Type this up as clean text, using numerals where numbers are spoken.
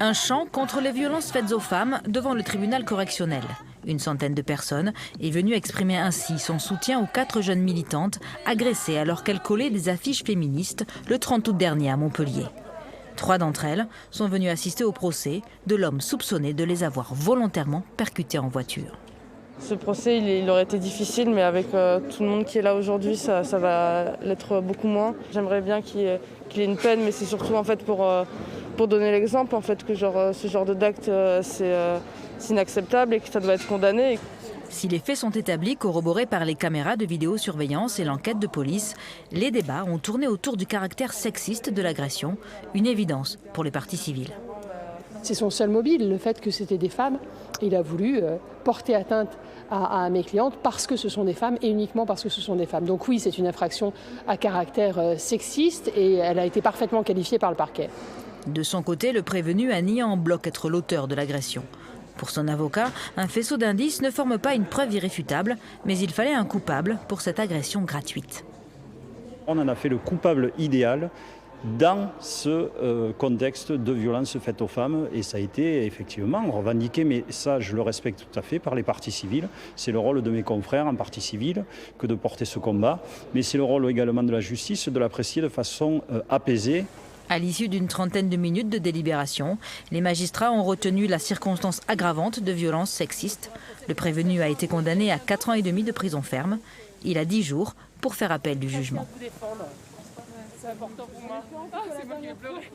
Un chant contre les violences faites aux femmes devant le tribunal correctionnel. Une centaine de personnes est venue exprimer ainsi son soutien aux 4 jeunes militantes agressées alors qu'elles collaient des affiches féministes le 30 août dernier à Montpellier. 3 d'entre elles sont venues assister au procès de l'homme soupçonné de les avoir volontairement percutées en voiture. Ce procès, il aurait été difficile, mais avec tout le monde qui est là aujourd'hui, ça va l'être beaucoup moins. J'aimerais bien qu'il y ait une peine, mais c'est surtout en fait pour donner l'exemple en fait que ce genre d'acte c'est inacceptable et que ça doit être condamné. Si les faits sont établis, corroborés par les caméras de vidéosurveillance et l'enquête de police, les débats ont tourné autour du caractère sexiste de l'agression, une évidence pour les parties civiles. C'est son seul mobile, le fait que c'était des femmes. Il a voulu porter atteinte à mes clientes parce que ce sont des femmes et uniquement parce que ce sont des femmes. Donc oui, c'est une infraction à caractère sexiste et elle a été parfaitement qualifiée par le parquet. De son côté, le prévenu a nié en bloc être l'auteur de l'agression. Pour son avocat, un faisceau d'indices ne forme pas une preuve irréfutable, mais il fallait un coupable pour cette agression gratuite. On en a fait le coupable idéal dans ce contexte de violence faite aux femmes et ça a été effectivement revendiqué, mais ça je le respecte tout à fait, par les parties civiles. C'est le rôle de mes confrères en partie civile que de porter ce combat, mais c'est le rôle également de la justice de l'apprécier de façon apaisée. À l'issue d'une trentaine de minutes de délibération, les magistrats ont retenu la circonstance aggravante de violence sexiste. Le prévenu a été condamné à 4 ans et demi de prison ferme. Il a 10 jours pour faire appel du jugement. C'est important pour moi. C'est moi qui vais pleurer.